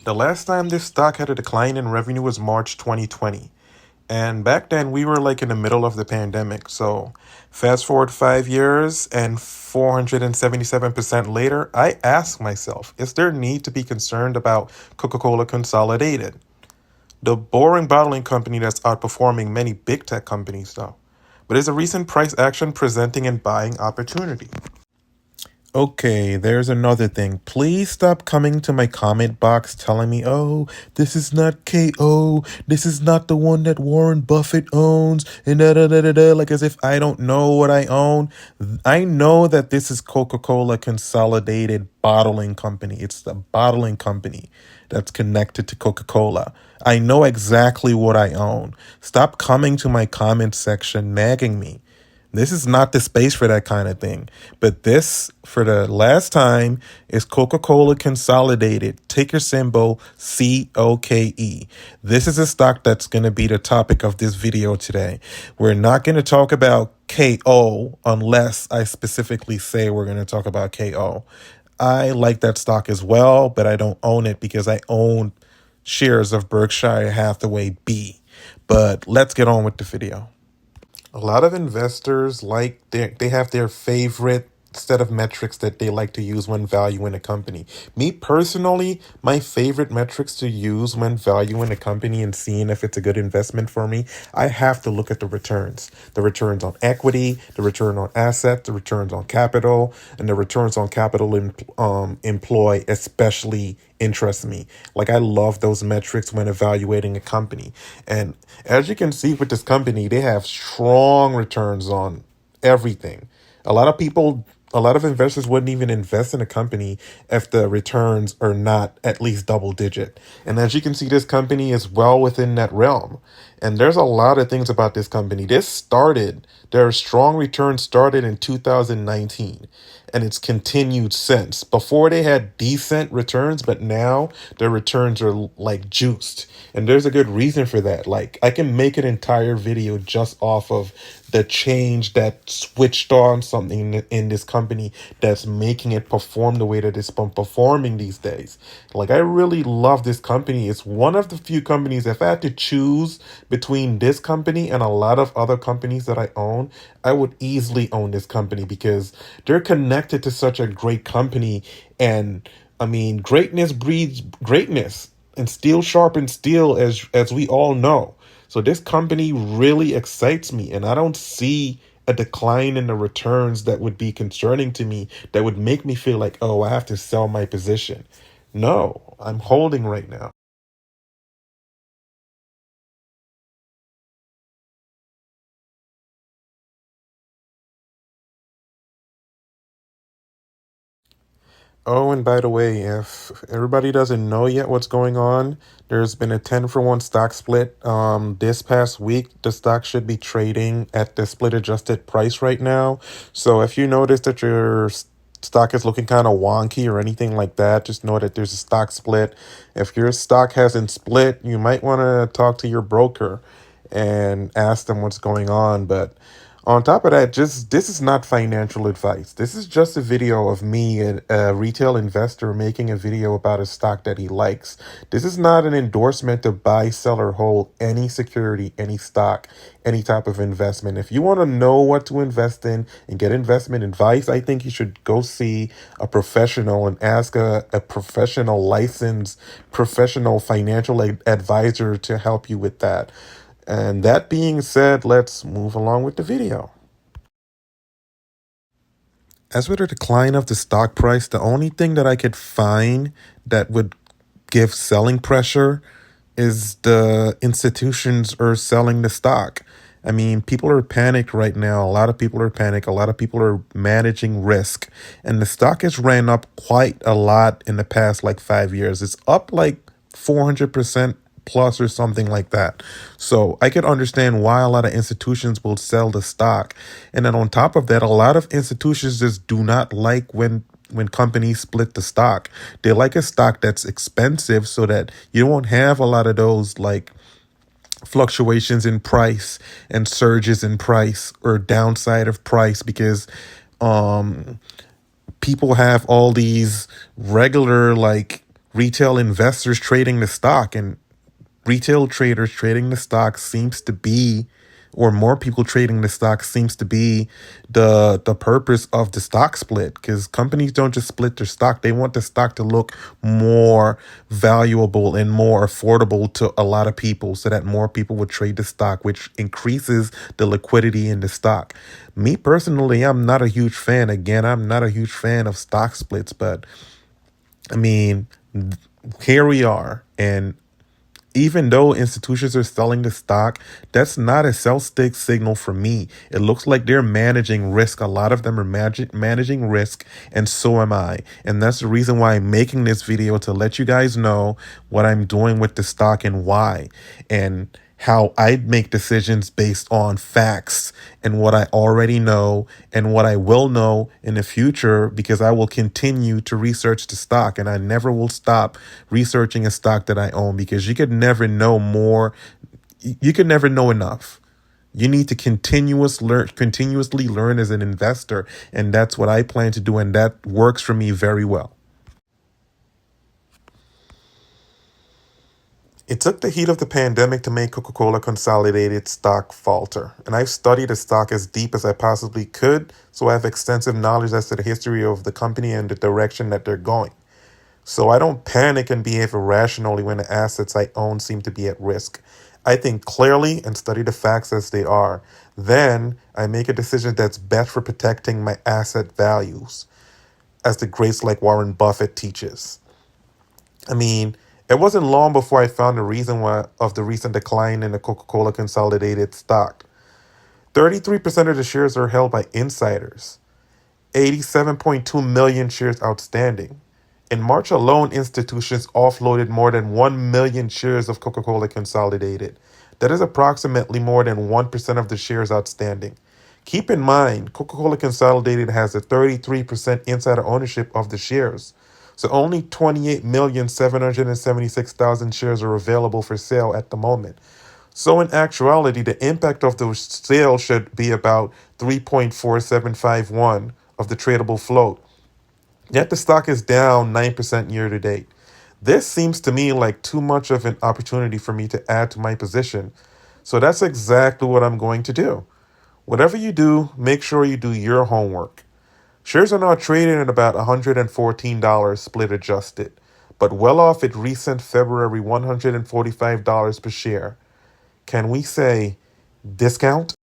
The last time this stock had a decline in revenue was March 2020. And back then we were like in the middle of the pandemic. So fast forward 5 years and 477% later, I ask myself, is there need to be concerned about Coca-Cola Consolidated? The boring bottling company that's outperforming many big tech companies though. But is a recent price action presenting and buying opportunity? Okay, there's another thing. Please stop coming to my comment box telling me, oh, this is not KO. This is not the one that Warren Buffett owns. And da da da da da. Like as if I don't know what I own. I know that this is Coca-Cola Consolidated Bottling Company. It's the bottling company that's connected to Coca-Cola. I know exactly what I own. Stop coming to my comment section nagging me. This is not the space for that kind of thing. But this, for the last time, is Coca-Cola Consolidated, ticker symbol COKE. This is a stock that's going to be the topic of this video today. We're not going to talk about KO unless I specifically say we're going to talk about KO. I like that stock as well, but I don't own it because I own shares of Berkshire Hathaway B. But let's get on with the video. A lot of investors they have their favorite set of metrics that they like to use when valuing a company. Me personally, my favorite metrics to use when valuing a company and seeing if it's a good investment for me, I have to look at the returns. The returns on equity, the return on assets, the returns on capital, and the returns on capital employ especially interest me. Like I love those metrics when evaluating a company. And as you can see with this company, they have strong returns on everything. A lot of people, a lot of investors wouldn't even invest in a company if the returns are not at least double digit. And as you can see, this company is well within that realm. And there's a lot of things about this company. Their strong returns started in 2019 and it's continued since. Before they had decent returns, but now their returns are like juiced. And there's a good reason for that. Like I can make an entire video just off of the change that switched on something in this company that's making it perform the way that it's been performing these days. Like I really love this company. It's one of the few companies, if I had to choose between this company and a lot of other companies that I own, I would easily own this company because they're connected to such a great company. And I mean, greatness breeds greatness, and steel sharpens steel, as we all know. So this company really excites me, and I don't see a decline in the returns that would be concerning to me, that would make me feel like, oh, I have to sell my position. No, I'm holding right now. Oh, and by the way, if everybody doesn't know yet what's going on, there's been a 10-for-1 stock split. This past week, the stock should be trading at the split adjusted price right now. So if you notice that your stock is looking kind of wonky or anything like that, just know that there's a stock split. If your stock hasn't split, you might want to talk to your broker and ask them what's going on. But on top of that, just this is not financial advice. This is just a video of me, a retail investor, making a video about a stock that he likes. This is not an endorsement to buy, sell, or hold any security, any stock, any type of investment. If you want to know what to invest in and get investment advice, I think you should go see a professional and ask a professional licensed professional financial advisor to help you with that. And that being said, let's move along with the video. As with the decline of the stock price, the only thing that I could find that would give selling pressure is the institutions are selling the stock. I mean, people are panicked right now. A lot of people are panicked. A lot of people are managing risk. And the stock has ran up quite a lot in the past like 5 years. It's up like 400% plus or something like that. So I could understand why a lot of institutions will sell the stock. And then on top of that, a lot of institutions just do not like when companies split the stock. They like a stock that's expensive so that you won't have a lot of those like fluctuations in price and surges in price or downside of price because people have all these regular like retail investors trading the stock, and retail traders trading the stock seems to be, or more people trading the stock seems to be the purpose of the stock split, because companies don't just split their stock. They want the stock to look more valuable and more affordable to a lot of people so that more people would trade the stock, which increases the liquidity in the stock. Me personally, I'm not a huge fan. Again, I'm not a huge fan of stock splits, but I mean, here we are. And even though institutions are selling the stock, that's not a sell stick signal for me. It looks like they're managing risk. A lot of them are managing risk, and so am I. And that's the reason why I'm making this video, to let you guys know what I'm doing with the stock and why, and how I make decisions based on facts and what I already know and what I will know in the future, because I will continue to research the stock, and I never will stop researching a stock that I own, because you could never know more. You could never know enough. You need to continuously learn as an investor, and that's what I plan to do, and that works for me very well. It took the heat of the pandemic to make Coca-Cola Consolidated stock falter, and I've studied the stock as deep as I possibly could, so I have extensive knowledge as to the history of the company and the direction that they're going. So I don't panic and behave irrationally when the assets I own seem to be at risk. I think clearly and study the facts as they are. Then I make a decision that's best for protecting my asset values, as the greats like Warren Buffett teaches. I mean, it wasn't long before I found the reason why of the recent decline in the Coca-Cola Consolidated stock. 33% of the shares are held by insiders. 87.2 million shares outstanding. In March alone, institutions offloaded more than 1 million shares of Coca-Cola Consolidated. That is approximately more than 1% of the shares outstanding. Keep in mind, Coca-Cola Consolidated has a 33% insider ownership of the shares. So only 28,776,000 shares are available for sale at the moment. So in actuality, the impact of the sale should be about 3.4751 of the tradable float. Yet the stock is down 9% year to date. This seems to me like too much of an opportunity for me to add to my position. So that's exactly what I'm going to do. Whatever you do, make sure you do your homework. Shares are now trading at about $114 split adjusted, but well off its recent February $145 per share. Can we say discount?